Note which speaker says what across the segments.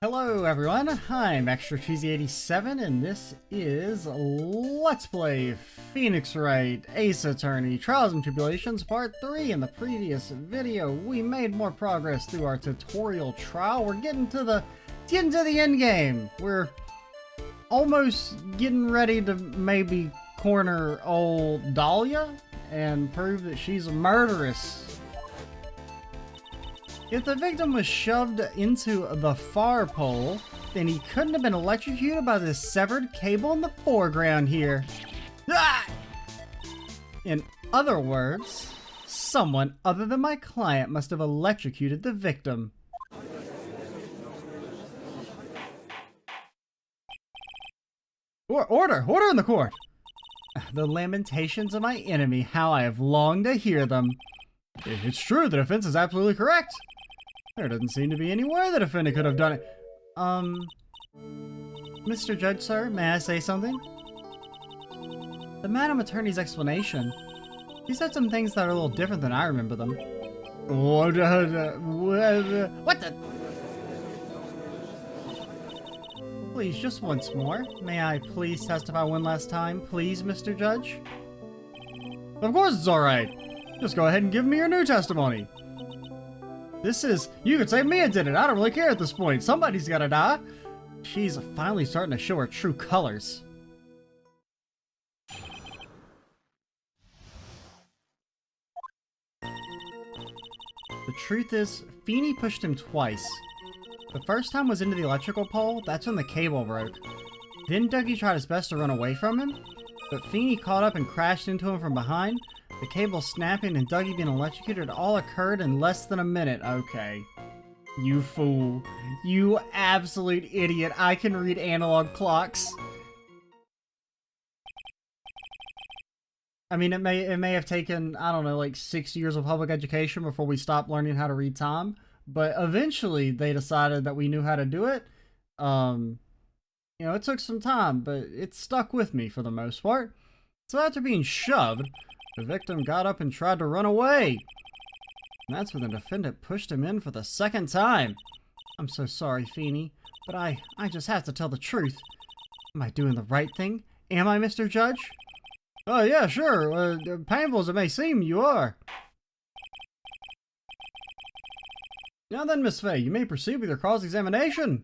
Speaker 1: Hello everyone, I'm ExtraCheesy87 and this is Let's Play Phoenix Wright, Ace Attorney, Trials and Tribulations Part 3. In the previous video, we made more progress through our tutorial trial. We're getting to the end game. We're almost getting ready to maybe corner old Dahlia and prove that she's a murderess. If the victim was shoved into the far pole, then he couldn't have been electrocuted by this severed cable in the foreground here. Ah! In other words, someone other than my client must have electrocuted the victim. Order in the court! The lamentations of my enemy, how I have longed to hear them. It's true, the defense is absolutely correct. There doesn't seem to be any way the defendant could have done it. Mr. Judge, sir, may I say something? The Madam Attorney's explanation. He said some things that are a little different than I remember them. What the? Please, just once more. May I please testify one last time, please, Mr. Judge? Of course it's alright. Just go ahead and give me your new testimony. You could say Mia did it. I don't really care at this point. Somebody's gotta die. She's finally starting to show her true colors. The truth is, Feeney pushed him twice. The first time was into the electrical pole. That's when the cable broke. Then Dougie tried his best to run away from him, but Feeney caught up and crashed into him from behind. The cable snapping and Dougie being electrocuted all occurred in less than a minute. Okay. You fool. You absolute idiot. I can read analog clocks. I mean, it may have taken, I don't know, like 6 years of public education before we stopped learning how to read time. But eventually they decided that we knew how to do it. You know, it took some time, but it stuck with me for the most part. So after being shoved, the victim got up and tried to run away. And that's when the defendant pushed him in for the second time. I'm so sorry, Feeney, but I just have to tell the truth. Am I doing the right thing? Am I, Mr. Judge? Oh, yeah, sure. Painful as it may seem, you are. Now then, Miss Fay, you may proceed with your cross-examination.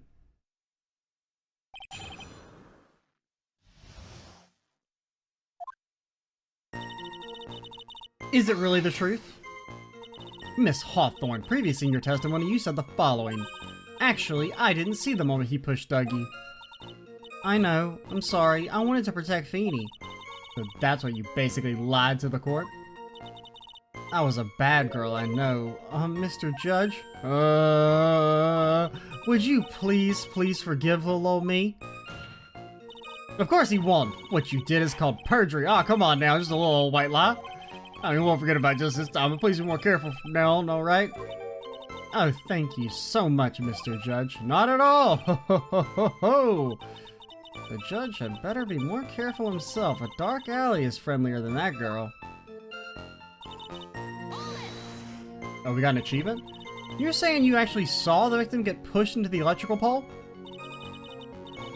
Speaker 1: Is it really the truth? Miss Hawthorne, previously in your testimony, you said the following. Actually, I didn't see the moment he pushed Dougie. I know. I'm sorry. I wanted to protect Feeney. So that's why you basically lied to the court? I was a bad girl, I know. Mr. Judge? Would you please forgive little old me? Of course he won't. What you did is called perjury. Oh, come on now, just a little old white lie. I mean, we won't forget about it just this time, but please be more careful from now on, alright? Oh, thank you so much, Mr. Judge. Not at all! Ho ho ho ho ho! The judge had better be more careful himself. A dark alley is friendlier than that girl. Oh, we got an achievement? You're saying you actually saw the victim get pushed into the electrical pole?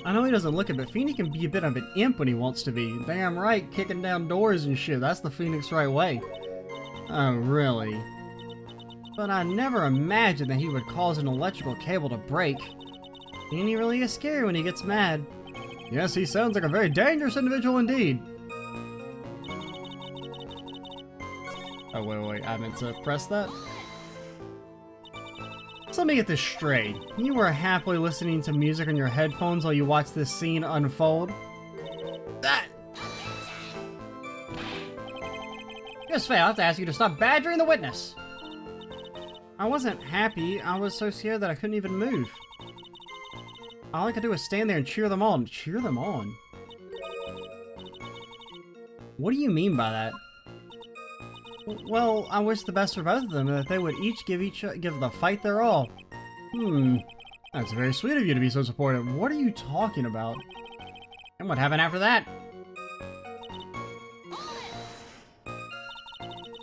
Speaker 1: I know he doesn't look it, but Feeney can be a bit of an imp when he wants to be. Damn right, kicking down doors and shit. That's the Phoenix Wright way. Oh, really? But I never imagined that he would cause an electrical cable to break. Feeney really is scary when he gets mad. Yes, he sounds like a very dangerous individual indeed. Oh, wait, I meant to press that? So let me get this straight. You were happily listening to music on your headphones while you watched this scene unfold? That! Yes, Faye, I'll have to ask you to stop badgering the witness! I wasn't happy. I was so scared that I couldn't even move. All I could do was stand there and cheer them on. Cheer them on? What do you mean by that? Well, I wish the best for both of them, and that they would each give the fight their all. That's very sweet of you to be so supportive. What are you talking about? And what happened after that?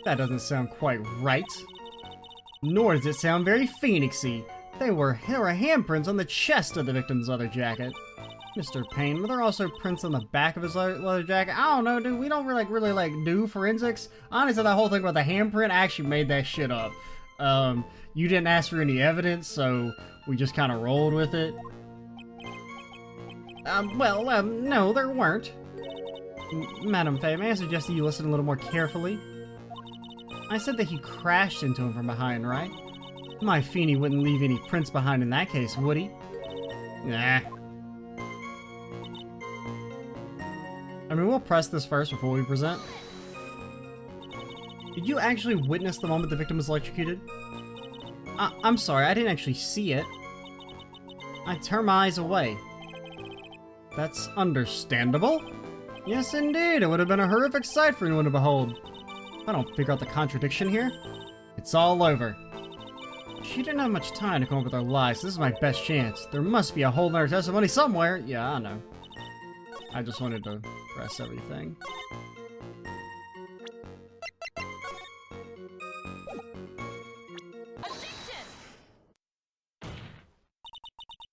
Speaker 1: That doesn't sound quite right. Nor does it sound very phoenixy. There were handprints on the chest of the victim's leather jacket. Mr. Payne, were there also prints on the back of his leather jacket? I don't know, dude. We don't really do forensics. Honestly, that whole thing about the handprint, I actually made that shit up. You didn't ask for any evidence, so we just kind of rolled with it. No, there weren't. Madam Faye, may I suggest that you listen a little more carefully? I said that he crashed into him from behind, right? My Feeny wouldn't leave any prints behind in that case, would he? Nah. I mean, we'll press this first before we present. Did you actually witness the moment the victim was electrocuted? I'm sorry, I didn't actually see it. I turned my eyes away. That's understandable. Yes, indeed, it would have been a horrific sight for anyone to behold. If I don't figure out the contradiction here, it's all over. She didn't have much time to come up with her lies, so this is my best chance. There must be a whole nother testimony somewhere. Yeah, I know. I just wanted to press everything.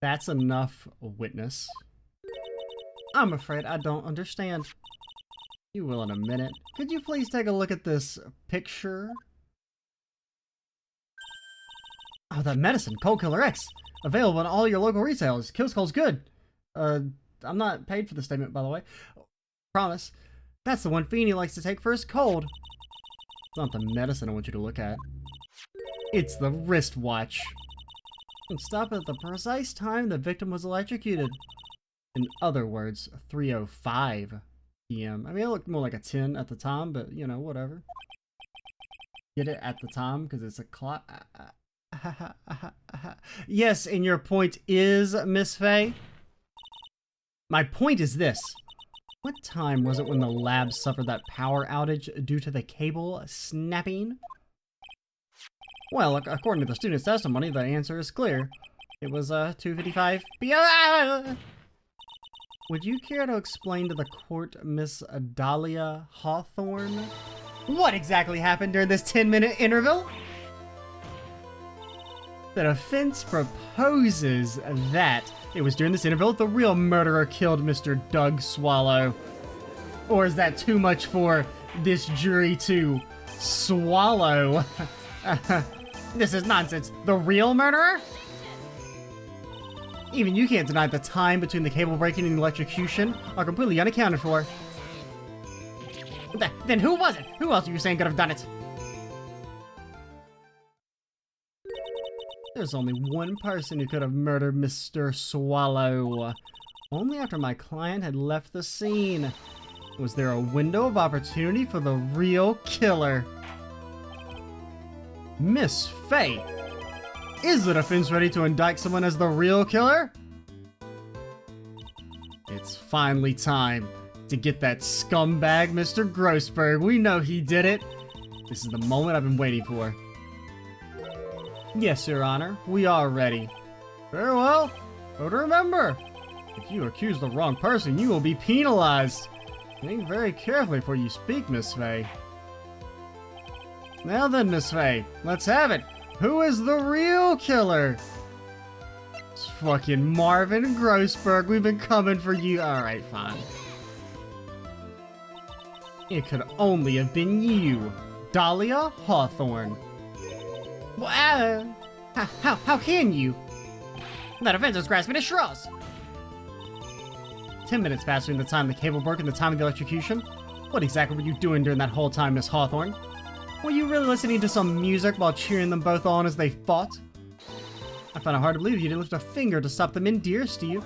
Speaker 1: That's enough witness. I'm afraid I don't understand. You will in a minute. Could you please take a look at this picture? Oh, that medicine, Cold Killer X. Available in all your local retailers. Kills cold's good. I'm not paid for the statement, by the way. Promise. That's the one Feeny likes to take for his cold. It's not the medicine I want you to look at. It's the wristwatch. And stop at the precise time the victim was electrocuted. In other words, 3:05 p.m. I mean, it looked more like a 10 at the time, but, you know, whatever. Get it at the time, because it's a clock. Yes, and your point is, Miss Faye? My point is this. What time was it when the lab suffered that power outage due to the cable snapping? Well, according to the student's testimony, the answer is clear. It was 2:55 p.m. Would you care to explain to the court, Miss Dahlia Hawthorne, what exactly happened during this 10-minute interval? The defense proposes that it was during this interval that the real murderer killed Mr. Doug Swallow. Or is that too much for this jury to swallow? This is nonsense. The real murderer? Even you can't deny the time between the cable breaking and the electrocution are completely unaccounted for. Then who was it? Who else are you saying could have done it? There's only one person who could have murdered Mr. Swallow. Only after my client had left the scene. Was there a window of opportunity for the real killer? Miss Faye, is the defense ready to indict someone as the real killer? It's finally time to get that scumbag Mr. Grossberg. We know he did it. This is the moment I've been waiting for. Yes, Your Honor, we are ready. Very well, but remember, if you accuse the wrong person, you will be penalized. Think very carefully before you speak, Miss Faye. Now then, Miss Faye, let's have it. Who is the real killer? It's fucking Marvin Grossberg. We've been coming for you. Alright, fine. It could only have been you, Dahlia Hawthorne. How can you? That offense is grasping at straws. 10 minutes passed between the time the cable broke and the time of the electrocution. What exactly were you doing during that whole time, Miss Hawthorne? Were you really listening to some music while cheering them both on as they fought? I find it hard to believe you didn't lift a finger to stop them in, dearest to you.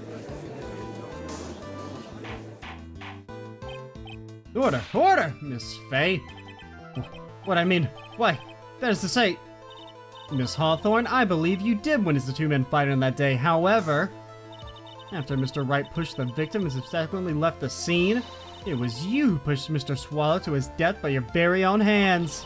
Speaker 1: Order, order, Miss Faye. What I mean, why, that is to say, Miss Hawthorne, I believe you did witness the two men fighting on that day. However, after Mr. Wright pushed the victim and subsequently left the scene, it was you who pushed Mr. Swallow to his death by your very own hands.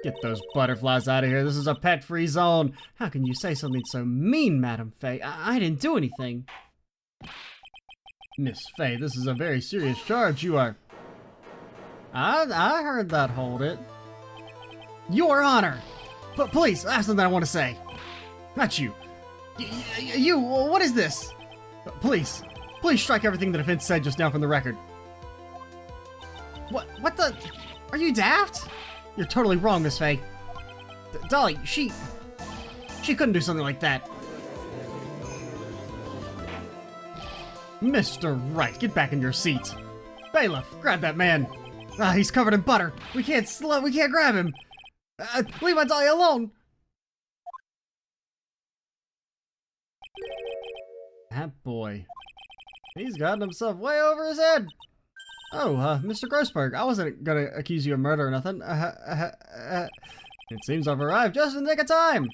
Speaker 1: Get those butterflies out of here. This is a pet-free zone. How can you say something so mean, Madam Faye? I didn't do anything. Miss Faye, this is a very serious charge. You are... I heard that. Hold it. Your Honor! Police, I have something I want to say. Not you. You, what is this? Please strike everything the defense said just now from the record. What the? Are you daft? You're totally wrong, Miss Faye. Dolly, she couldn't do something like that. Mr. Wright, get back in your seat. Bailiff, grab that man. Ah, he's covered in butter. We can't grab him. Leave my Dolly alone. That boy. He's gotten himself way over his head. Oh, Mr. Grossberg, I wasn't gonna accuse you of murder or nothing. It seems I've arrived just in the nick of time.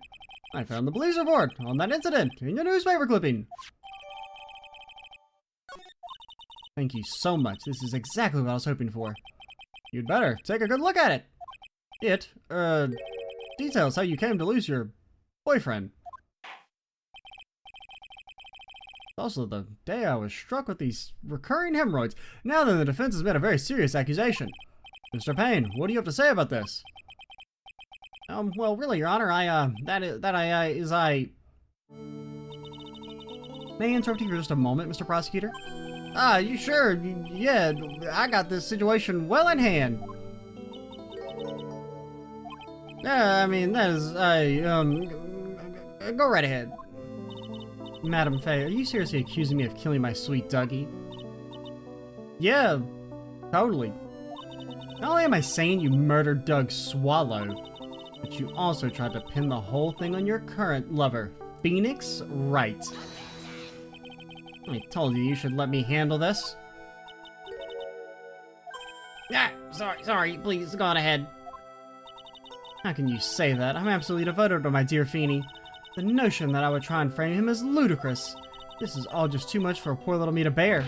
Speaker 1: I found the police report on that incident in your newspaper clipping. Thank you so much. This is exactly what I was hoping for. You'd better take a good look at it. It, details how you came to lose your boyfriend. Also, the day I was struck with these recurring hemorrhoids. Now then, the defense has made a very serious accusation. Mr. Payne, what do you have to say about this? Well, really, Your Honor, May I interrupt you for just a moment, Mr. Prosecutor? You sure? Yeah, I got this situation well in hand. Yeah, I mean, that is, go right ahead. Madam Faye, are you seriously accusing me of killing my sweet Dougie? Yeah, totally. Not only am I saying you murdered Doug Swallow, but you also tried to pin the whole thing on your current lover, Phoenix Wright. I told you should let me handle this. Ah, sorry, please, go on ahead. How can you say that? I'm absolutely devoted to my dear Feeny. The notion that I would try and frame him is ludicrous. This is all just too much for a poor little me to bear.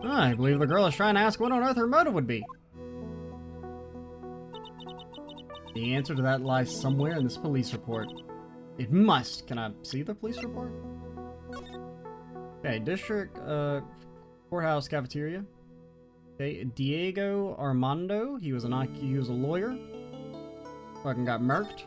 Speaker 1: I believe the girl is trying to ask what on earth her motive would be. The answer to that lies somewhere in this police report. It must. Can I see the police report? Okay, district, courthouse cafeteria. Okay, Diego Armando. He was a lawyer. Fucking got murked.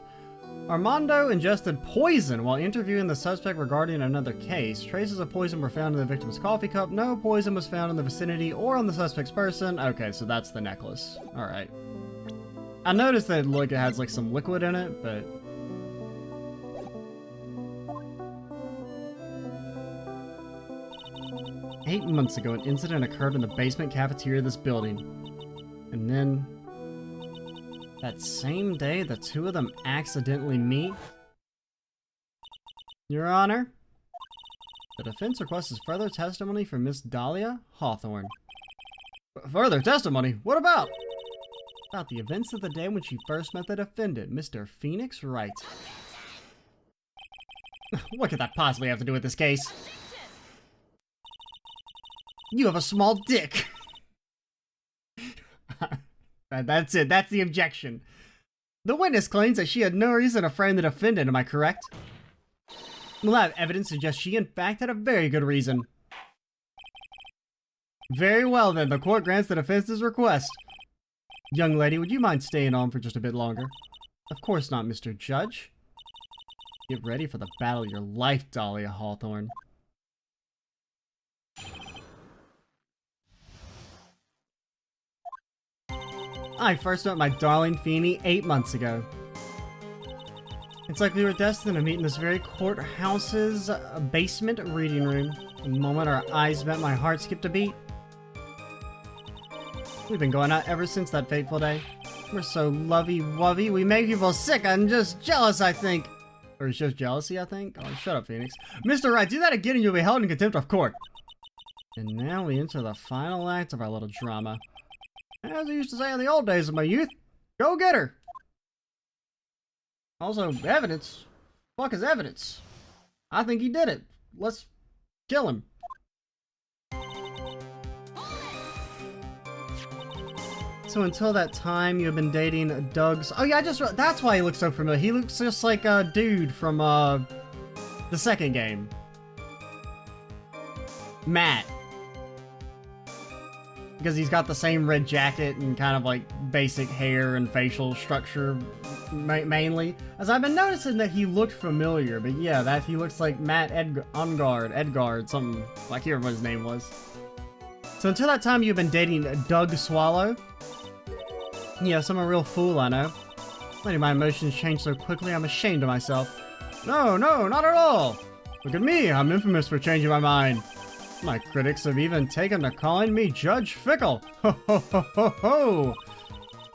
Speaker 1: Armando ingested poison while interviewing the suspect regarding another case. Traces of poison were found in the victim's coffee cup. No poison was found in the vicinity or on the suspect's person. Okay, so that's the necklace. Alright. I noticed that it has like some liquid in it, but... "8 months ago, an incident occurred in the basement cafeteria of this building. And then... that same day, the two of them accidentally meet." Your Honor, the defense requests further testimony from Miss Dahlia Hawthorne. Further testimony? What about? About the events of the day when she first met the defendant, Mr. Phoenix Wright. What could that possibly have to do with this case? You have a small dick. That's it. That's the objection. The witness claims that she had no reason to frame the defendant. Am I correct? We'll have evidence to suggest she in fact had a very good reason. Very well then, the court grants the defense's request. Young lady, would you mind staying on for just a bit longer? Of course not, Mr. Judge. Get ready for the battle of your life, Dahlia Hawthorne. I first met my darling Feeny 8 months ago. It's like we were destined to meet in this very courthouse's basement reading room. The moment our eyes met, my heart skipped a beat. We've been going out ever since that fateful day. We're so lovey-wovey, we make people sick and just jealous, I think. Or it's just jealousy, I think? Oh, shut up, Phoenix. Mr. Wright, do that again and you'll be held in contempt of court. And now we enter the final act of our little drama. As I used to say in the old days of my youth, go get her! Also, evidence? Fuck is evidence? I think he did it. Let's kill him. So until that time, you have been dating Doug's... Oh yeah, that's why he looks so familiar. He looks just like a dude from, the second game. Matt. because he's got the same red jacket and kind of like basic hair and facial structure mainly. As I've been noticing that he looked familiar, but yeah, that he looks like Matt Edgard, something, I can't remember what his name was. So until that time you've been dating Doug Swallow? Yes, I'm a real fool, I know. Letting my emotions change so quickly, I'm ashamed of myself. No, not at all! Look at me, I'm infamous for changing my mind. My critics have even taken to calling me Judge Fickle. Ho ho ho ho ho!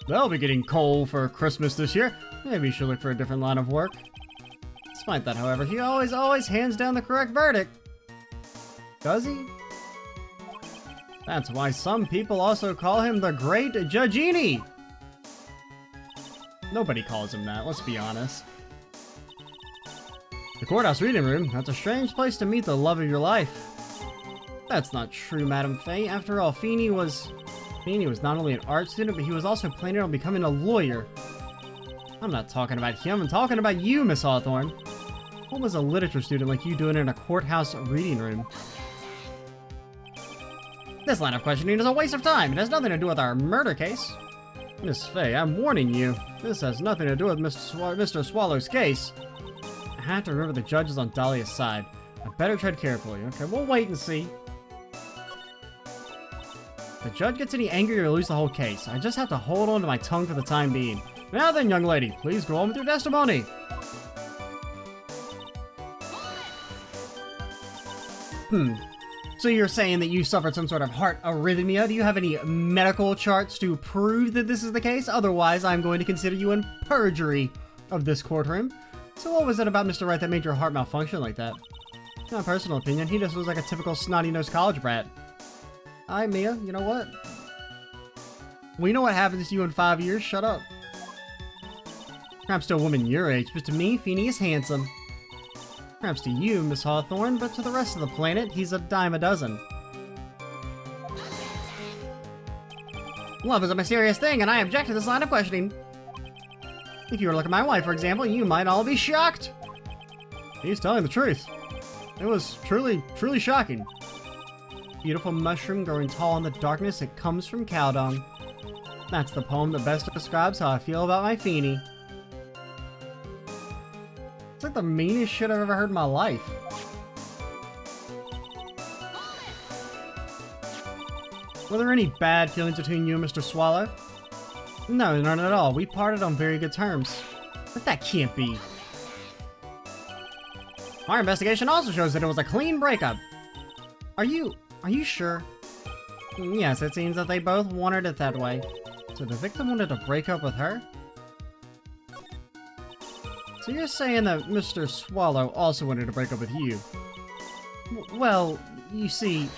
Speaker 1: They'll be getting coal for Christmas this year. Maybe you should look for a different line of work. Despite that, however, he always hands down the correct verdict. Does he? That's why some people also call him the Great Judgini. Nobody calls him that, let's be honest. The courthouse reading room, that's a strange place to meet the love of your life. That's not true, Madam Faye. After all, Feeney was not only an art student, but he was also planning on becoming a lawyer. I'm not talking about him, I'm talking about you, Miss Hawthorne. What was a literature student like you doing in a courthouse reading room? This line of questioning is a waste of time. It has nothing to do with our murder case. Miss Faye, I'm warning you. This has nothing to do with Mr. Swallow's case. I have to remember the judge is on Dahlia's side. I better tread carefully. Okay, we'll wait and see. If the judge gets any angrier, you'll lose the whole case. I just have to hold on to my tongue for the time being. Now then, young lady, please go on with your testimony. So you're saying that you suffered some sort of heart arrhythmia? Do you have any medical charts to prove that this is the case? Otherwise, I'm going to consider you in perjury of this courtroom. So what was it about Mr. Wright that made your heart malfunction like that? In my personal opinion, he just was like a typical snotty-nosed college brat. Alright, Mia, you know what? We know what happens to you in 5 years, shut up. Perhaps to a woman your age, but to me, Feeney is handsome. Perhaps to you, Miss Hawthorne, but to the rest of the planet, he's a dime a dozen. Love is a mysterious thing, and I object to this line of questioning. If you were to look at my wife, for example, you might all be shocked. He's telling the truth. It was truly shocking. Beautiful mushroom growing tall in the darkness, it comes from cow dung. That's the poem that best describes how I feel about my Feeney. It's like the meanest shit I've ever heard in my life. Were there any bad feelings between you and Mr. Swallow? No, none at all. We parted on very good terms. But that can't be. Our investigation also shows that it was a clean breakup. Are you sure? Yes, it seems that they both wanted it that way. So the victim wanted to break up with her? So you're saying that Mr. Swallow also wanted to break up with you? Well, you see...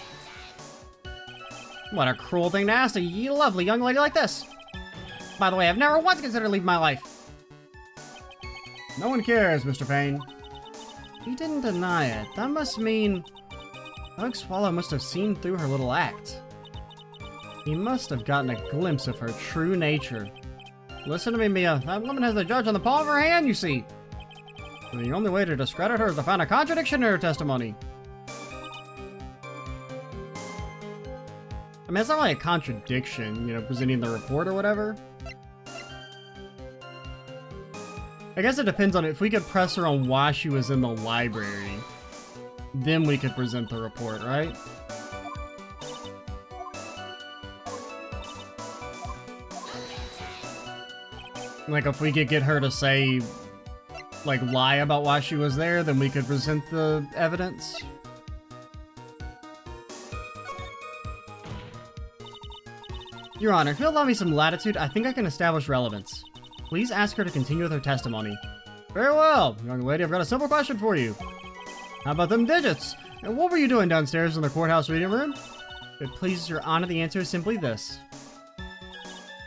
Speaker 1: What a cruel thing to ask a lovely young lady like this! By the way, I've never once considered leaving my life. No one cares, Mr. Payne. He didn't deny it. That must mean... Doug Swallow must have seen through her little act. He must have gotten a glimpse of her true nature. Listen to me, Mia. That woman has the judge on the palm of her hand, you see. And the only way to discredit her is to find a contradiction in her testimony. I mean, it's not like a contradiction, you know, presenting the report or whatever. I guess it depends on if we could press her on why she was in the library. Then we could present the report, right? Like, if we could get her to say, like, lie about why she was there, then we could present the evidence. Your Honor, if you'll allow me some latitude, I think I can establish relevance. Please ask her to continue with her testimony. Very well, young lady, I've got a simple question for you. How about them digits? And what were you doing downstairs in the courthouse reading room? If it pleases Your Honor, the answer is simply this.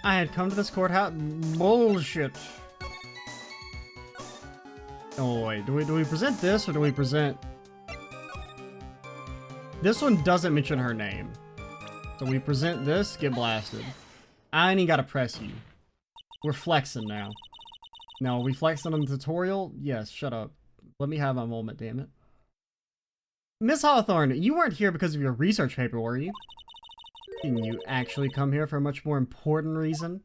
Speaker 1: I had come to this courthouse... Bullshit. Oh, wait. Do we present this, or do we present... This one doesn't mention her name. So we present this, get blasted. I ain't even gotta press you. We're flexing now. Now, are we flexing on the tutorial? Yes, shut up. Let me have my moment, damn it. Miss Hawthorne, you weren't here because of your research paper, were you? Didn't you actually come here for a much more important reason?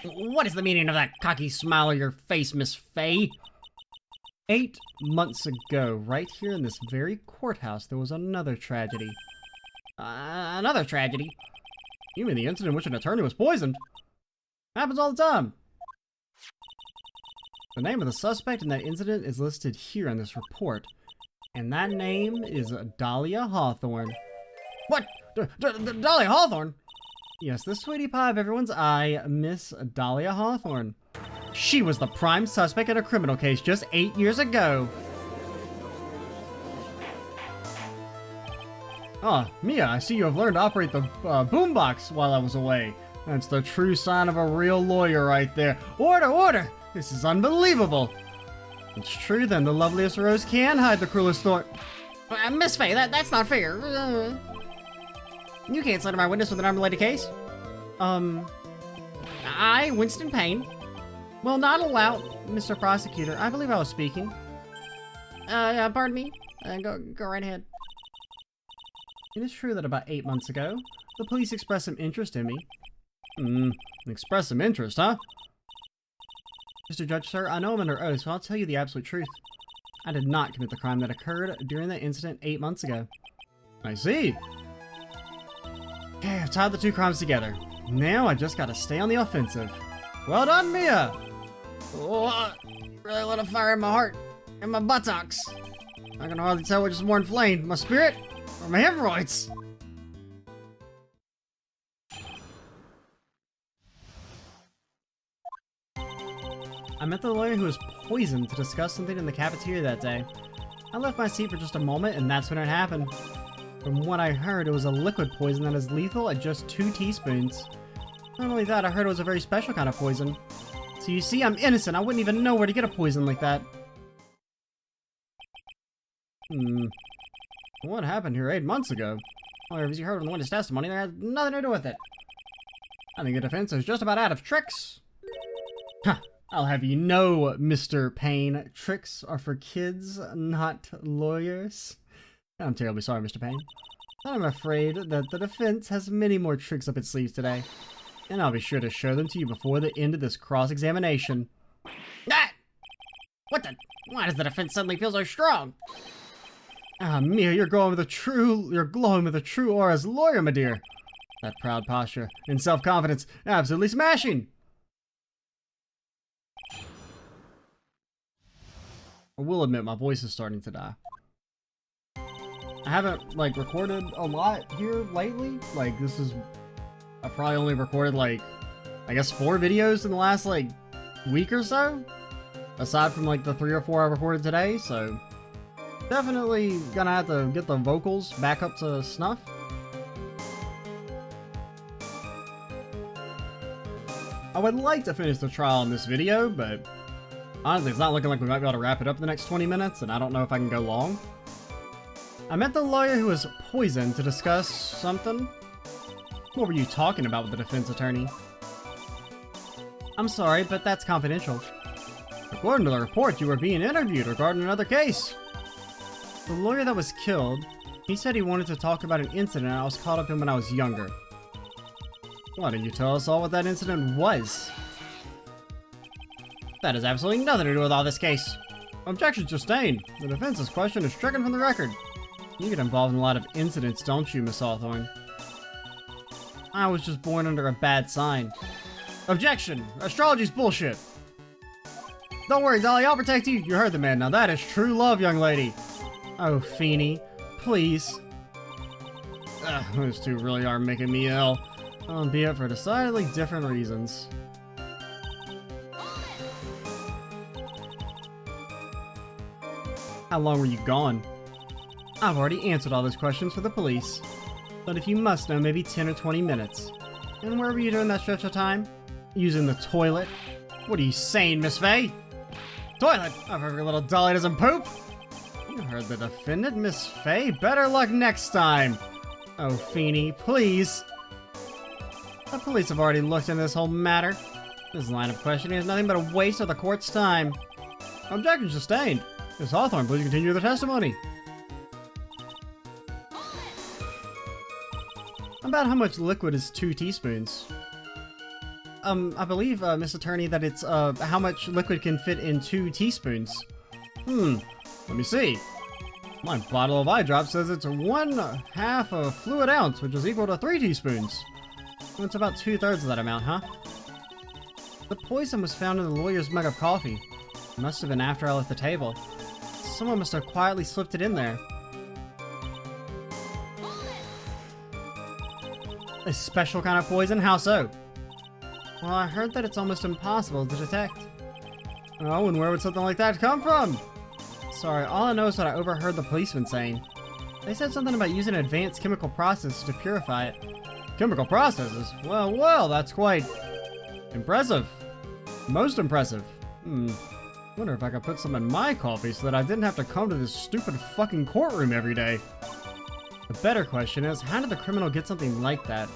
Speaker 1: What is the meaning of that cocky smile on your face, Miss Fay? 8 months ago, right here in this very courthouse, there was another tragedy. Another tragedy? You mean the incident in which an attorney was poisoned? Happens all the time. The name of the suspect in that incident is listed here in this report. And that name is Dahlia Hawthorne. What? Dahlia Hawthorne? Yes, the sweetie pie of everyone's eye, Miss Dahlia Hawthorne. She was the prime suspect in a criminal case just 8 years ago. Ah, Mia, I see you have learned to operate the boombox while I was away. That's the true sign of a real lawyer right there. Order, order! This is unbelievable. It's true then, the loveliest rose can hide the cruelest thorn. Miss Fay, that's not fair. You can't slander my witness with an unrelated case. I, Winston Payne, will not allow... Mr. Prosecutor, I believe I was speaking. Pardon me? Go right ahead. It is true that about 8 months ago, the police expressed some interest in me. Expressed some interest, huh? Mr. Judge, sir, I know I'm under oath, so I'll tell you the absolute truth. I did not commit the crime that occurred during that incident 8 months ago. I see. Okay, I've tied the two crimes together. Now I just gotta stay on the offensive. Well done, Mia! Oh, really lit a fire in my heart and my buttocks. I can hardly tell which is more inflamed, my spirit or my hemorrhoids. I met the lawyer who was poisoned to discuss something in the cafeteria that day. I left my seat for just a moment, and that's when it happened. From what I heard, it was a liquid poison that is lethal at just 2 teaspoons. Not only that, I heard it was a very special kind of poison. So you see, I'm innocent. I wouldn't even know where to get a poison like that. What happened here 8 months ago? Well, as you heard from the witness testimony, that had nothing to do with it. I think the defense is just about out of tricks. Huh. I'll have you know, Mr. Payne, tricks are for kids, not lawyers. I'm terribly sorry, Mr. Payne. I'm afraid that the defense has many more tricks up its sleeves today. And I'll be sure to show them to you before the end of this cross-examination. Ah! What the? Why does the defense suddenly feel so strong? Ah, Mia, you're glowing with a true aura as a lawyer, my dear. That proud posture and self-confidence, absolutely smashing. I will admit my voice is starting to die. I haven't, recorded a lot here lately. I've probably only recorded, I guess 4 videos in the last, week or so. Aside from, the 3 or 4 I recorded today, so... Definitely gonna have to get the vocals back up to snuff. I would like to finish the trial in this video, but... honestly, it's not looking like we might be able to wrap it up in the next 20 minutes, and I don't know if I can go long. I met the lawyer who was poisoned to discuss something. What were you talking about with the defense attorney? I'm sorry, but that's confidential. According to the report, you were being interviewed regarding another case. The lawyer that was killed, he said he wanted to talk about an incident I was caught up in when I was younger. Why don't you tell us all what that incident was? That has absolutely nothing to do with all this case. Objection sustained. The defense's question is stricken from the record. You get involved in a lot of incidents, don't you, Miss Hawthorne? I was just born under a bad sign. Objection! Astrology's bullshit! Don't worry, Dolly, I'll protect you. You heard the man. Now that is true love, young lady. Oh, Feeny. Please. Those two really are making me ill. Albeit for decidedly different reasons. How long were you gone? I've already answered all those questions for the police. But if you must know, maybe 10 or 20 minutes. And where were you during that stretch of time? Using the toilet? What are you saying, Miss Fay? Toilet! I've heard your little dolly doesn't poop! You heard the defendant, Miss Fay. Better luck next time! Oh, Feeny, please. The police have already looked into this whole matter. This line of questioning is nothing but a waste of the court's time. Objection sustained. Miss Hawthorne, please continue the testimony. About how much liquid is 2 teaspoons? I believe, Miss Attorney, that it's, how much liquid can fit in 2 teaspoons. Let me see. My bottle of eye drop says it's 1/2 a fluid ounce, which is equal to 3 teaspoons. Well, it's about 2/3 of that amount, huh? The poison was found in the lawyer's mug of coffee. It must have been after I left the table. Someone must have quietly slipped it in there. A special kind of poison? How so? Well, I heard that it's almost impossible to detect. Oh, and where would something like that come from? Sorry, all I know is what I overheard the policeman saying. They said something about using an advanced chemical process to purify it. Chemical processes? Well, that's quite impressive. Most impressive. Wonder if I could put some in my coffee so that I didn't have to come to this stupid fucking courtroom every day. The better question is, how did the criminal get something like that?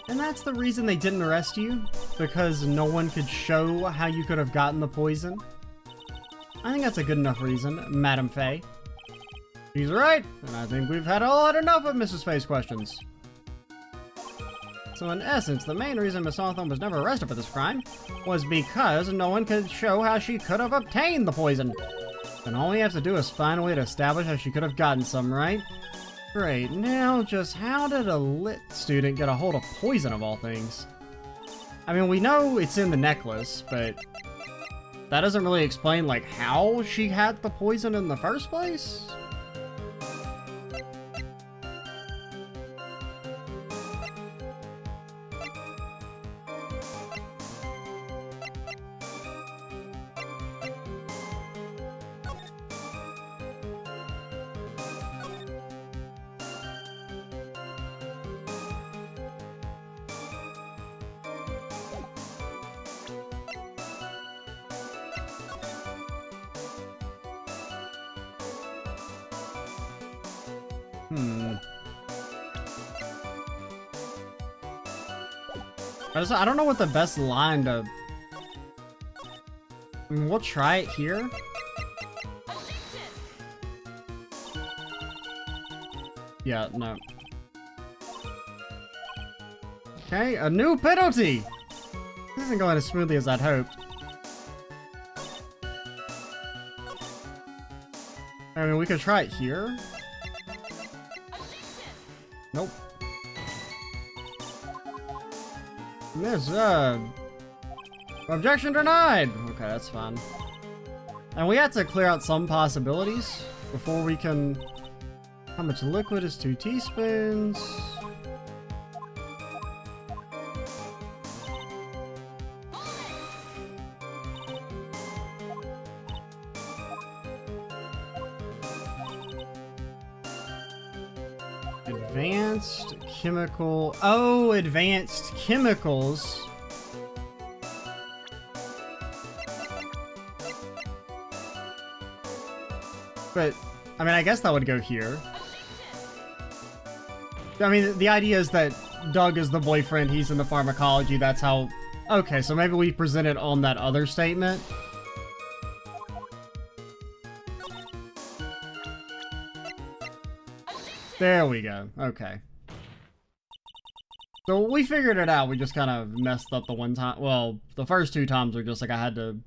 Speaker 1: And that's the reason they didn't arrest you? Because no one could show how you could have gotten the poison? I think that's a good enough reason, Madam Faye. She's right, and I think we've had enough of Mrs. Faye's questions. So in essence, the main reason Miss Hawthorne was never arrested for this crime was because no one could show how she could have obtained the poison. And all we have to do is find a way to establish how she could have gotten some, right? Great, now just how did a lit student get a hold of poison of all things? I mean, we know it's in the necklace, but that doesn't really explain, like, how she had the poison in the first place? I don't know what the best line to... I mean, we'll try it here. Yeah, no. Okay, a new penalty! This isn't going as smoothly as I'd hoped. I mean, we could try it here. Nope. There's, objection denied! Okay, that's fine. And we have to clear out some possibilities before we can... How much liquid is 2 teaspoons? Advanced chemical... Oh, advanced chemicals. But, I mean, I guess that would go here. I mean, the idea is that Doug is the boyfriend, he's in the pharmacology, that's how... Okay, so maybe we present it on that other statement. There we go. Okay. So we figured it out. We just kind of messed up the one time. Well, the first 2 times were just like I had to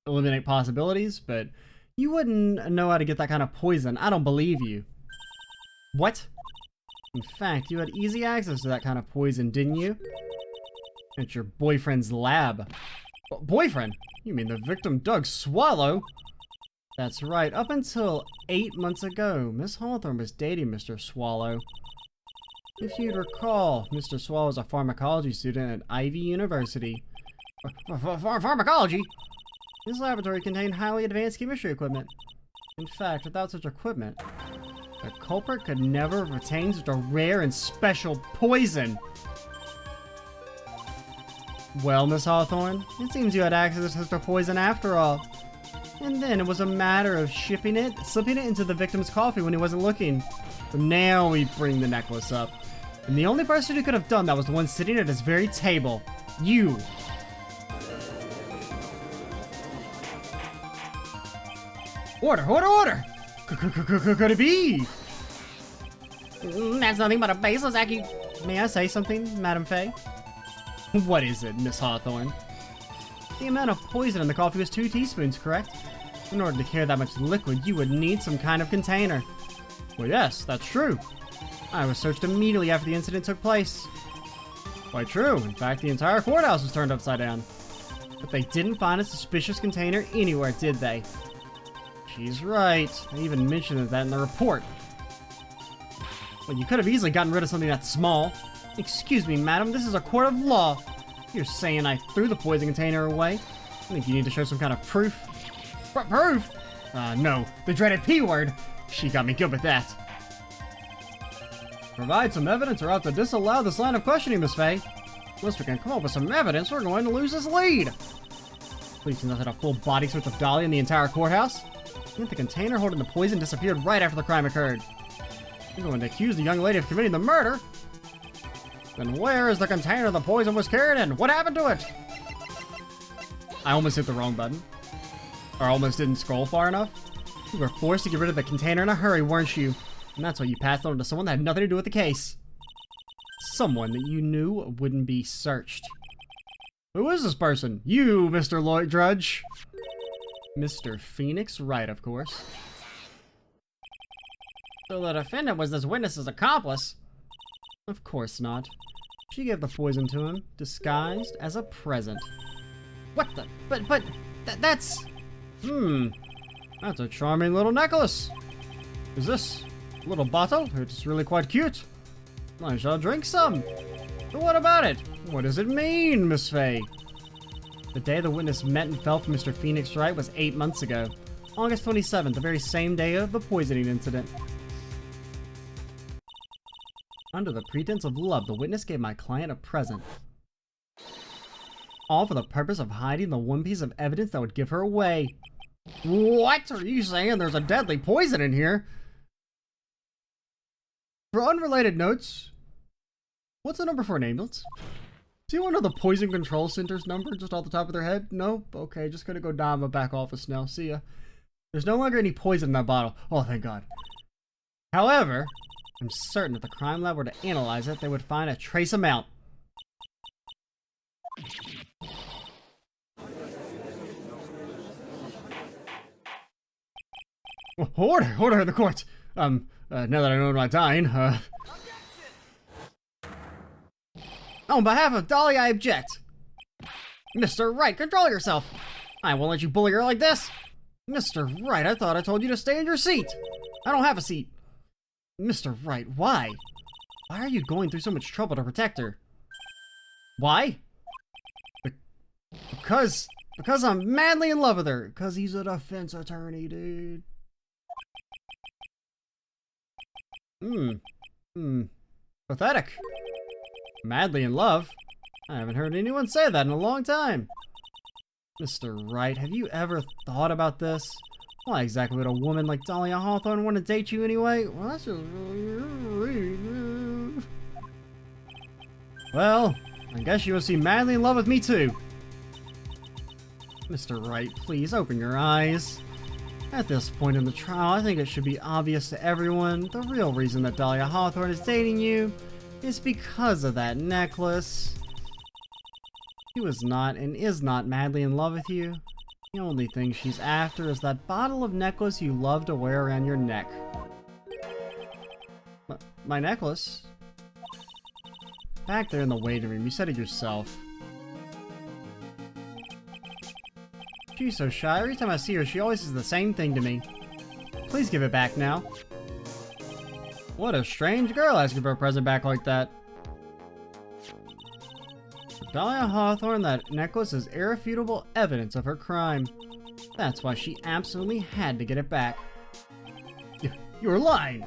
Speaker 1: eliminate possibilities, but you wouldn't know how to get that kind of poison. I don't believe you. What? In fact, you had easy access to that kind of poison, didn't you? At your boyfriend's lab. Boyfriend? You mean the victim Doug Swallow? That's right. Up until 8 months ago, Miss Hawthorne was dating Mr. Swallow. If you'd recall, Mr. Swallow was a pharmacology student at Ivy University. Pharmacology? His laboratory contained highly advanced chemistry equipment. In fact, without such equipment, the culprit could never have obtained such a rare and special poison. Well, Miss Hawthorne, it seems you had access to such a poison after all. And then it was a matter of slipping it into the victim's coffee when he wasn't looking. So now we bring the necklace up. And the only person who could have done that was the one sitting at his very table. You. Order! Could it be? That's nothing but a baseless accusation. May I say something, Madam Faye? What is it, Miss Hawthorne? The amount of poison in the coffee was 2 teaspoons, correct? In order to carry that much liquid, you would need some kind of container. Well, yes, that's true. I was searched immediately after the incident took place. Quite true. In fact, the entire courthouse was turned upside down. But they didn't find a suspicious container anywhere, did they? She's right. They even mentioned that in the report. Well, you could have easily gotten rid of something that small. Excuse me, madam, this is a court of law. You're saying I threw the poison container away? I think you need to show some kind of proof. Proof? No, the dreaded P word. She got me good with that. Provide some evidence or else to disallow this line of questioning, Miss Faye. Unless we can come up with some evidence, we're going to lose this lead. Please do not have a full body search of Dahlia in the entire courthouse. I think the container holding the poison disappeared right after the crime occurred. You're going to accuse the young lady of committing the murder? Then where is the container the poison was carried in? What happened to it? I almost hit the wrong button. Or almost didn't scroll far enough. You were forced to get rid of the container in a hurry, weren't you? And that's why you passed it on to someone that had nothing to do with the case. Someone that you knew wouldn't be searched. Who is this person? You, Mr. Lloyd Drudge. Mr. Phoenix Wright, of course. So the defendant was this witness's accomplice? Of course not. She gave the poison to him, disguised as a present. What the? But, that's... That's a charming little necklace. Is this a little bottle? It's really quite cute. I shall drink some. But what about it? What does it mean, Miss Faye? The day the witness met and fell for Mr. Phoenix Wright was 8 months ago. August 27th, the very same day of the poisoning incident. Under the pretense of love, the witness gave my client a present. All for the purpose of hiding the one piece of evidence that would give her away. What? Are you saying there's a deadly poison in here? For unrelated notes, what's the number for an ambulance? Do you want to know the Poison Control Center's number just off the top of their head? No? Okay, just gonna go down my back office now. See ya. There's no longer any poison in that bottle. Oh, thank God. However, I'm certain if the crime lab were to analyze it, they would find a trace amount. Order in the court. Now that I know I'm not dying, on behalf of Dahlia, I object. Mr. Wright, control yourself. I won't let you bully her like this. Mr. Wright, I thought I told you to stay in your seat. I don't have a seat. Mr. Wright, why? Why are you going through so much trouble to protect her? Why? Because I'm madly in love with her. Because he's a defense attorney, dude. Pathetic. Madly in love? I haven't heard anyone say that in a long time. Mr. Wright, have you ever thought about this? Why exactly would a woman like Dahlia Hawthorne want to date you anyway? Well, that's just really rude. Well, I guess you must be madly in love with me too. Mr. Wright, please open your eyes. At this point in the trial, I think it should be obvious to everyone the real reason that Dahlia Hawthorne is dating you is because of that necklace. She was not and is not madly in love with you. The only thing she's after is that bottle of necklace you love to wear around your neck. My necklace? Back there in the waiting room, you said it yourself. She's so shy. Every time I see her, she always says the same thing to me. Please give it back now. What a strange girl asking for a present back like that. For Dahlia Hawthorne, that necklace is irrefutable evidence of her crime. That's why she absolutely had to get it back. You're lying!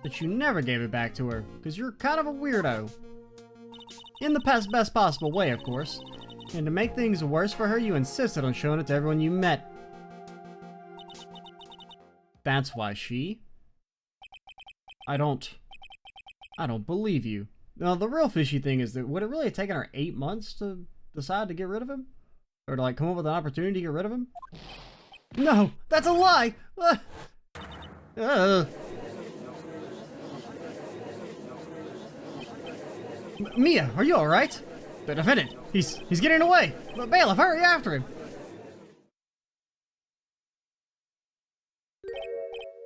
Speaker 1: But you never gave it back to her, because you're kind of a weirdo. In the best possible way, of course. And to make things worse for her, you insisted on showing it to everyone you met. That's why she... I don't believe you. Now, the real fishy thing is that would it really have taken her 8 months to decide to get rid of him? Or to, like, come up with an opportunity to get rid of him? No! That's a lie! Uh. Mia, are you alright? The defendant, he's getting away. Bailiff, hurry after him.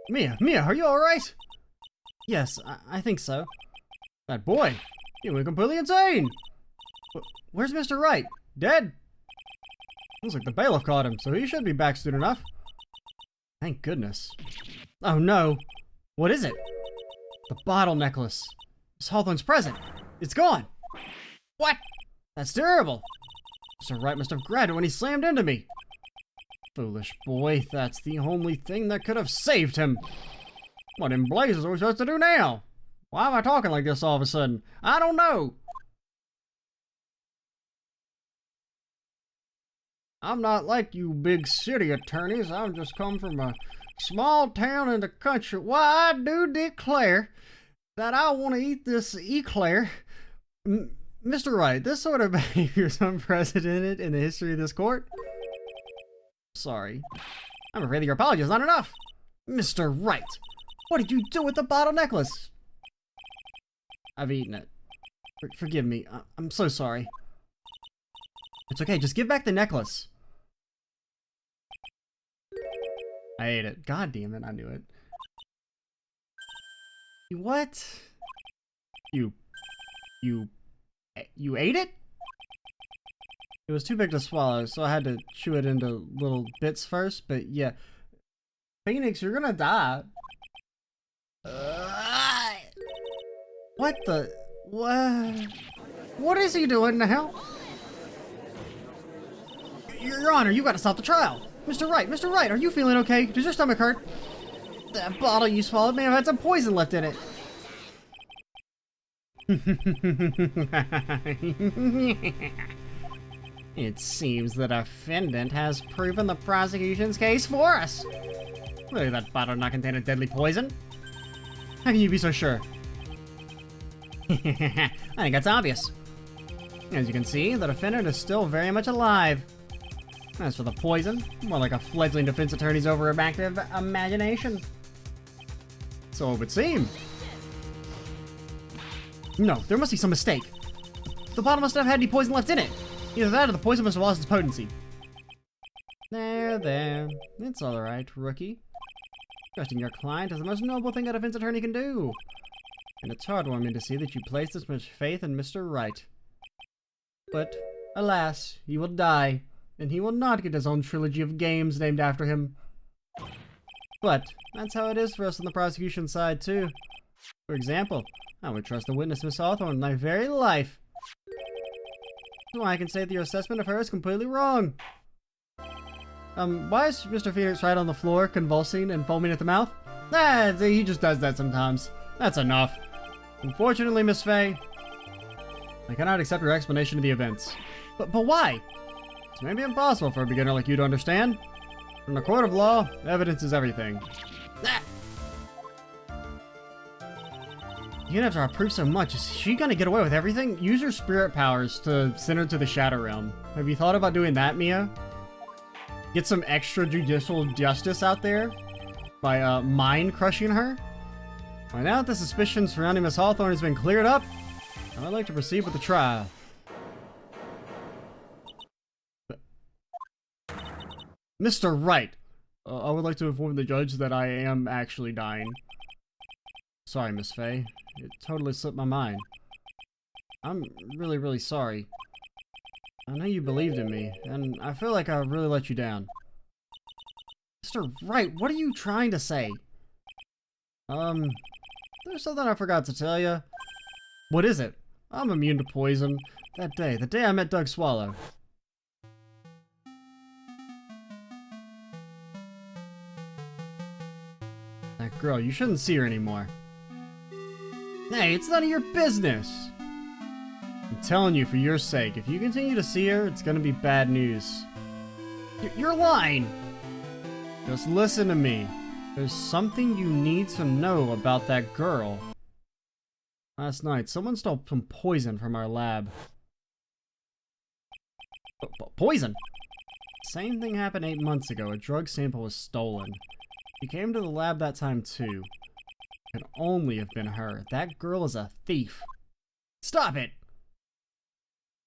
Speaker 1: Mia, are you alright? Yes, I think so. That boy, he went completely insane. Where's Mr. Wright? Dead? Looks like the bailiff caught him, so he should be back soon enough. Thank goodness. Oh no. What is it? The bottle necklace. Miss Hawthorne's present. It's gone. What? That's terrible. Mr. Wright must have grabbed it when he slammed into me. Foolish boy, that's the only thing that could have saved him. What in blazes are we supposed to do now? Why am I talking like this all of a sudden? I don't know. I'm not like you big city attorneys. I'm just come from a small town in the country. Why, I do declare that I want to eat this eclair. Mr. Wright, this sort of behavior is unprecedented in the history of this court. Sorry. I'm afraid that your apology is not enough. Mr. Wright, what did you do with the bottle necklace? I've eaten it. Forgive me. I'm so sorry. It's okay, just give back the necklace. I ate it. God damn it, I knew it. What? You ate it? It was too big to swallow, so I had to chew it into little bits first, but yeah. Phoenix, you're gonna die. What the? What is he doing now? Your Honor, you gotta stop the trial. Mr. Wright, are you feeling okay? Does your stomach hurt? That bottle you swallowed may have had some poison left in it. It seems the defendant has proven the prosecution's case for us. Clearly that bottle did not contain a deadly poison. How can you be so sure? I think that's obvious. As you can see, the defendant is still very much alive. As for the poison, more like a fledgling defense attorney's overactive imagination. So it would seem. No, there must be some mistake. The bottle must not have had any poison left in it. Either that or the poison must have lost its potency. There. It's alright, rookie. Trusting your client is the most noble thing a defense attorney can do. And it's heartwarming to see that you place this much faith in Mr. Wright. But, alas, he will die, and he will not get his own trilogy of games named after him. But, that's how it is for us on the prosecution side, too. For example, I would trust the witness, Miss Hawthorne, with my very life. That's why I can say that your assessment of her is completely wrong. Why is Mr. Phoenix Wright on the floor, convulsing and foaming at the mouth? He just does that sometimes. That's enough. Unfortunately, Miss Faye, I cannot accept your explanation of the events. But why? This may be impossible for a beginner like you to understand. In the court of law, evidence is everything. Even after I prove so much, is she gonna get away with everything? Use your spirit powers to send her to the Shadow Realm. Have you thought about doing that, Mia? Get some extrajudicial justice out there by mind crushing her? Well, now that the suspicion surrounding Miss Hawthorne has been cleared up, I'd like to proceed with the trial. Mr. Wright, I would like to inform the judge that I am actually dying. Sorry, Miss Faye. It totally slipped my mind. I'm really, really sorry. I know you believed in me, and I feel like I really let you down. Mr. Wright, what are you trying to say? There's something I forgot to tell you. What is it? I'm immune to poison. The day I met Doug Swallow. That girl, you shouldn't see her anymore. Hey, it's none of your business! I'm telling you for your sake, if you continue to see her, it's gonna be bad news. You're lying! Just listen to me. There's something you need to know about that girl. Last night, someone stole some poison from our lab. Poison? Same thing happened 8 months ago. A drug sample was stolen. She came to the lab that time too. It could only have been her. That girl is a thief. Stop it!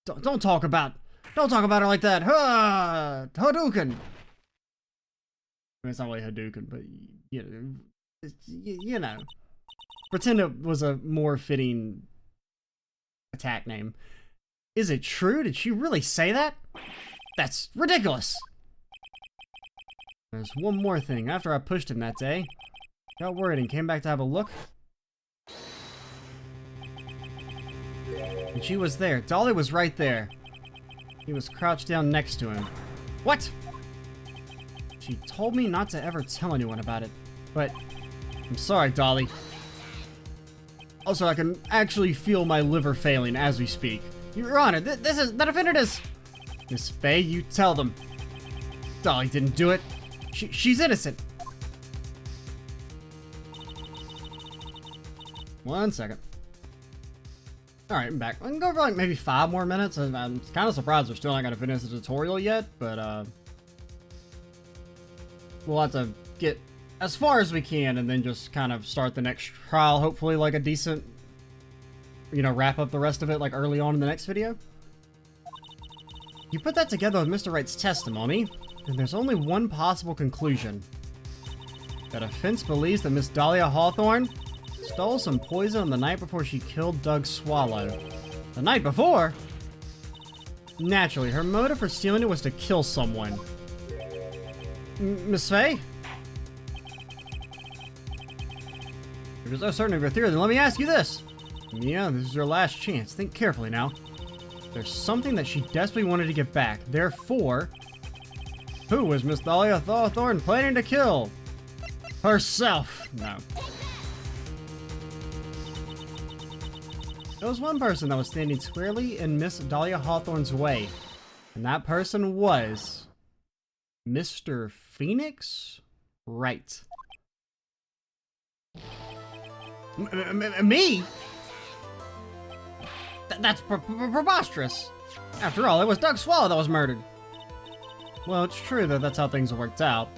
Speaker 1: Don't talk about her like that. Hadouken. I mean, it's not really Hadouken, but you know. Pretend it was a more fitting attack name. Is it true? Did she really say that? That's ridiculous. There's one more thing. After I pushed him that day, got worried and came back to have a look. And she was there. Dolly was right there. He was crouched down next to him. What? She told me not to ever tell anyone about it. But I'm sorry, Dolly. Also, I can actually feel my liver failing as we speak. Your Honor, this is the defendant is... Miss Faye, you tell them. Dolly didn't do it. She's innocent. 1 second. Alright, I'm back. I can go for like maybe 5 more minutes, and I'm kind of surprised we're still not going to finish the tutorial yet, but we'll have to get as far as we can and then just kind of start the next trial, hopefully like a decent, you know, wrap up the rest of it like early on in the next video. You put that together with Mr. Wright's testimony, and there's only one possible conclusion. The defense believes that Miss Dahlia Hawthorne stole some poison on the night before she killed Doug Swallow. The night before? Naturally, her motive for stealing it was to kill someone. Miss Faye? If you're so certain of your theory, then let me ask you this. Yeah, this is your last chance. Think carefully now. There's something that she desperately wanted to get back. Therefore, who was Miss Dahlia Hawthorne planning to kill? Herself. No. There was one person that was standing squarely in Miss Dahlia Hawthorne's way, and that person was Mr. Phoenix Wright. Me? That's preposterous. After all, it was Doug Swallow that was murdered. Well, it's true that that's how things worked out.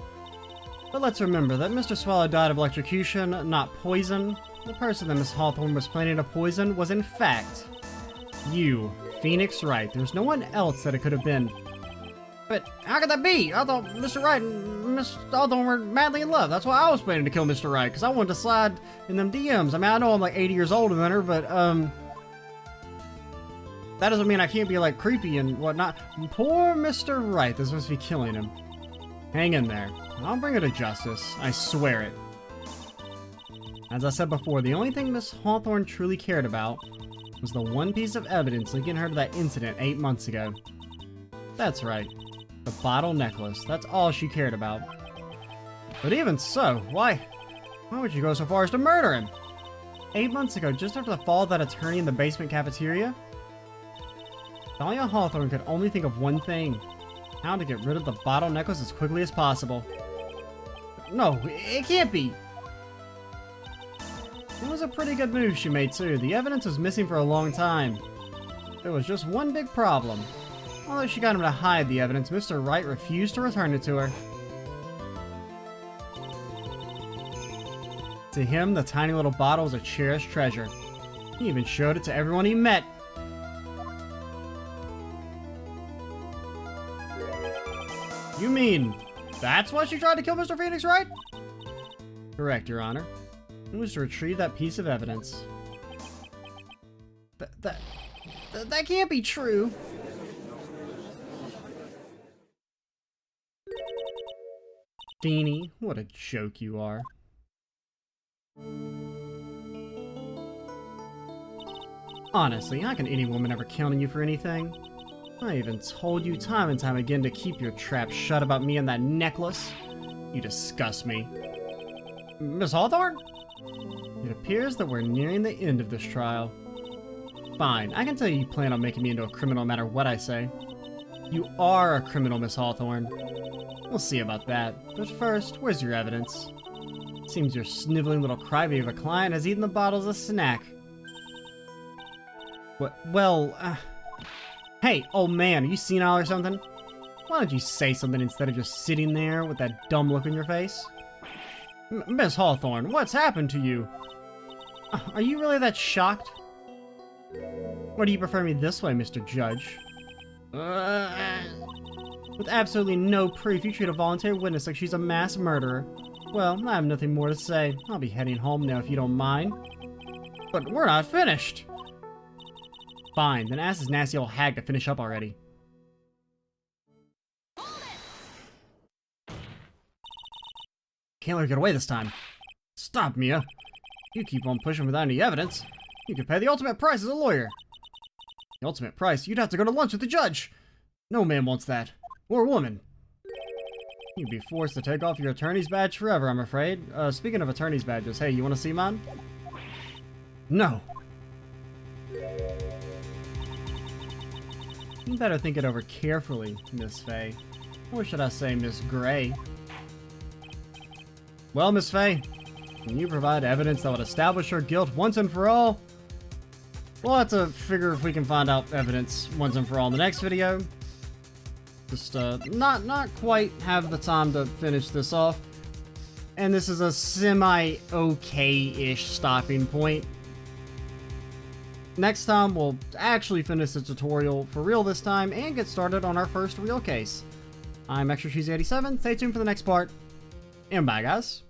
Speaker 1: But let's remember that Mr. Swallow died of electrocution, not poison. The person that Miss Hawthorne was planning to poison was, in fact, you, Phoenix Wright. There's no one else that it could have been. But how could that be? I thought Mr. Wright and Miss Hawthorne were madly in love. That's why I was planning to kill Mr. Wright, because I wanted to slide in them DMs. I mean, I know I'm like 80 years older than her, but, that doesn't mean I can't be, like, creepy and whatnot. Poor Mr. Wright. This must be killing him. Hang in there. I'll bring her to justice. I swear it. As I said before, the only thing Miss Hawthorne truly cared about was the one piece of evidence linking her to that incident 8 months ago. That's right. The bottle necklace. That's all she cared about. But even so, why would you go so far as to murder him? 8 months ago, just after the fall of that attorney in the basement cafeteria? Dahlia Hawthorne could only think of one thing. How to get rid of the bottle necklace as quickly as possible. No, it can't be. It was a pretty good move she made too. The evidence was missing for a long time. There was just one big problem. Although she got him to hide the evidence, Mr. Wright refused to return it to her. To him, the tiny little bottle was a cherished treasure. He even showed it to everyone he met. You mean, that's why she tried to kill Mr. Phoenix Wright? Correct, Your Honor. It was to retrieve that piece of evidence. That can't be true. Feeny, what a joke you are. Honestly, how can any woman ever count on you for anything? I even told you time and time again to keep your trap shut about me and that necklace. You disgust me. Miss Hawthorne? It appears that we're nearing the end of this trial. Fine, I can tell you plan on making me into a criminal no matter what I say. You are a criminal, Miss Hawthorne. We'll see about that. But first, where's your evidence? Seems your sniveling little crybaby of a client has eaten the bottle as a snack. What? Well, hey, old man, are you senile or something? Why don't you say something instead of just sitting there with that dumb look on your face? Miss Hawthorne, what's happened to you? Are you really that shocked? Or do you prefer me this way, Mr. Judge? With absolutely no proof, you treat a voluntary witness like she's a mass murderer. Well, I have nothing more to say. I'll be heading home now if you don't mind. But we're not finished! Fine, then ask this nasty old hag to finish up already. Can't let her get away this time. Stop, Mia. You keep on pushing without any evidence. You could pay the ultimate price as a lawyer. The ultimate price? You'd have to go to lunch with the judge. No man wants that. Or woman. You'd be forced to take off your attorney's badge forever, I'm afraid. Speaking of attorney's badges, hey, you want to see mine? No. You better think it over carefully, Miss Faye. Or should I say Miss Gray? Well, Miss Faye, can you provide evidence that would establish her guilt once and for all? We'll have to figure if we can find out evidence once and for all in the next video. Just, not quite have the time to finish this off. And this is a semi-okay-ish stopping point. Next time, we'll actually finish the tutorial for real this time and get started on our first real case. I'm Extra Cheesy 87. Stay tuned for the next part. And bye, guys.